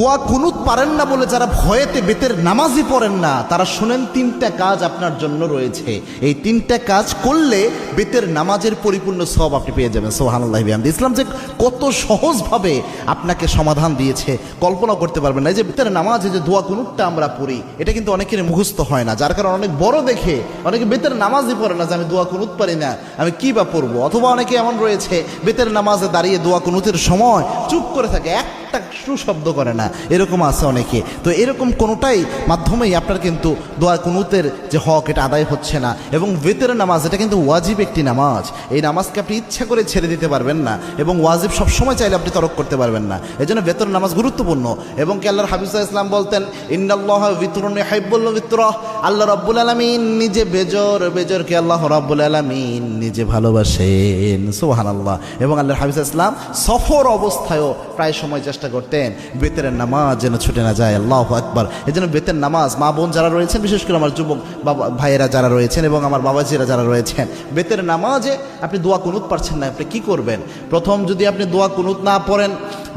দোয়া কুনুত পারেন না বলে যারা ভয়েতে বেতের নামাজই পড়েন না, তারা শুনেন তিনটা কাজ আপনার জন্য রয়েছে। এই তিনটা কাজ করলে বেতের নামাজের পরিপূর্ণ সওয়াব আপনি পেয়ে যাবেন। সুবহানাল্লাহি বিহামদিহি। ইসলাম যে কত সহজভাবে আপনাকে সমাধান দিয়েছে কল্পনা করতে পারবেন না। এই যে বেতের নামাজে যে দোয়া কুনুতটা আমরা পড়ি, এটা কিন্তু অনেকের মুখস্থ হয় না, যার কারণে অনেক বড় দেখে অনেকে বেতের নামাজই পড়ে না যে আমি দোয়া কুনুত পারি না, আমি কি বা পড়বো। অথবা অনেকে এমন রয়েছে বেতের নামাজে দাঁড়িয়ে দোয়া কুনুতের সময় চুপ করে থাকে, একটা শব্দ করে না, এরকম আছে অনেকে। তো এরকম কোনোটাই মাধ্যমেই আপনার কিন্তু দোয়া কুনুতের যে হক এটা আদায় হচ্ছে না। এবং বেতের নামাজ এটা কিন্তু ওয়াজিব একটি নামাজ, এই নামাজকে আপনি ইচ্ছা করে ছেড়ে দিতে পারবেন না, এবং ওয়াজিব সবসময় চাইলে আপনি তরক করতে পারবেন না। এই জন্য বেতের নামাজ গুরুত্বপূর্ণ। এবং কি আল্লাহর হাবিব সাল্লাল্লাহু আলাইহি ওয়াসাল্লাম বলতেন, ইন্নাল্লাহা বিতরুন ইউহিব্বুল বিতরা, আল্লাহ রাব্বুল আলামিন নিজে বেজরকে আল্লাহ রাব্বুল আলামিন নিজে ভালোবাসেন। সুবহানাল্লাহ। এবং আল্লাহর হাবিব সাল্লাল্লাহু আলাইহি ওয়াসাল্লাম সফর অবস্থায়ও প্রায় সময় চেষ্টা করতেন বেতের নামাজ যেন ছুটে না যায়। আল্লাহু আকবার। এই জন্য বেতের নামাজ মা বোন যারা রয়েছেন, বিশেষ করে আমার যুবক বাবা ভাইয়েরা যারা রয়েছেন এবং আমার বাবাজিরা যারা রয়েছেন, বেতের নামাজে আপনি দোয়া কুনুত পারছেন না, আপনি কি করবেন? প্রথম যদি আপনি দোয়া কুনুত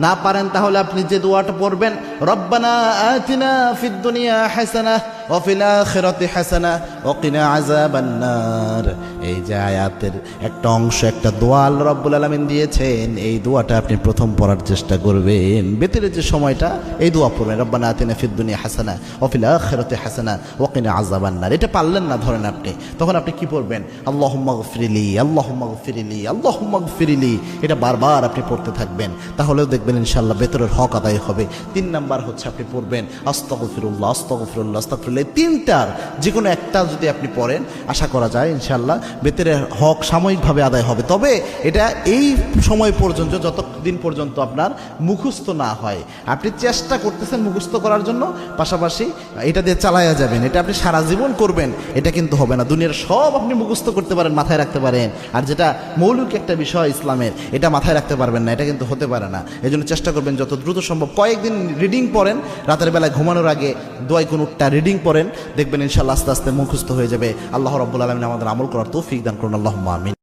না পারেন তাহলে আপনি যে দোয়াটা পড়বেন, রব্বানা আতিনা ফিদ দুনিয়া হাসানাহ ওয়া ফিল আখিরাতি হাসানাহ ওয়া কিনা আযাবান নার। এই যে আয়াতের একটা অংশ, একটা দোয়া আল্লাহ রাব্বুল আলামিন দিয়েছেন, এই দোয়াটা আপনি প্রথম পড়ার চেষ্টা করবেন। বেতের যে সময়টা এই দোয়া পড়বেন, রব্বানা আতিনা ফিদ দুনিয়া হাসানাহ ওয়া ফিল আখিরাতি হাসানাহ ওয়া কিনা আযাবান নার। এটা পারলেন না ধরেন আপনি, তখন আপনি কি পড়বেন? আল্লাহুম্মা গফিরলি, আল্লাহুম্মা গফিরলি, আল্লাহুম্মা গফিরলি। এটা বারবার আপনি পড়তে থাকবেন, তাহলেও দেখবেন ইনশাআল্লাহ বেতরের হক আদায় হবে। 3 নাম্বার হচ্ছে আপনি পড়বেন আস্তাগফিরুল্লাহ, আস্তাগফিরুল্লাহ, আস্তাগফিরুল্লাহ। তিনটার যে কোনো একটা যদি আপনি পড়েন, আশা করা যায় ইনশাআল্লাহ বেতরের হক সাময়িকভাবে আদায় হবে। তবে এটা এই সময় পর্যন্ত, যতদিন পর্যন্ত আপনার মুখস্থ না হয়। আপনি চেষ্টা করতেছেন মুখস্থ করার জন্য, পাশাপাশি এটা দিয়ে চালায়া যাবেন। এটা আপনি সারা জীবন করবেন, এটা কিন্তু হবে না। দুনিয়ার সব আপনি মুখস্থ করতে পারেন, মাথায় রাখতে পারেন, আর যেটা মৌলিক একটা বিষয় ইসলামের, এটা মাথায় রাখতে পারবেন না, এটা কিন্তু হতে পারে না। এই জন্য চেষ্টা করবেন যত দ্রুত সম্ভব কয়েকদিন রিডিং পড়েন, রাতের বেলায় ঘুমানোর আগে দোয়া কুনুতটা রিডিং পড়েন, দেখবেন ইনশাআল্লাহ আস্তে আস্তে মুখস্থ হয়ে যাবে। আল্লাহ রাব্বুল আলামিন আমাদের আমল করার তৌফিক দান করুন। আল্লাহুম্মা আমিন।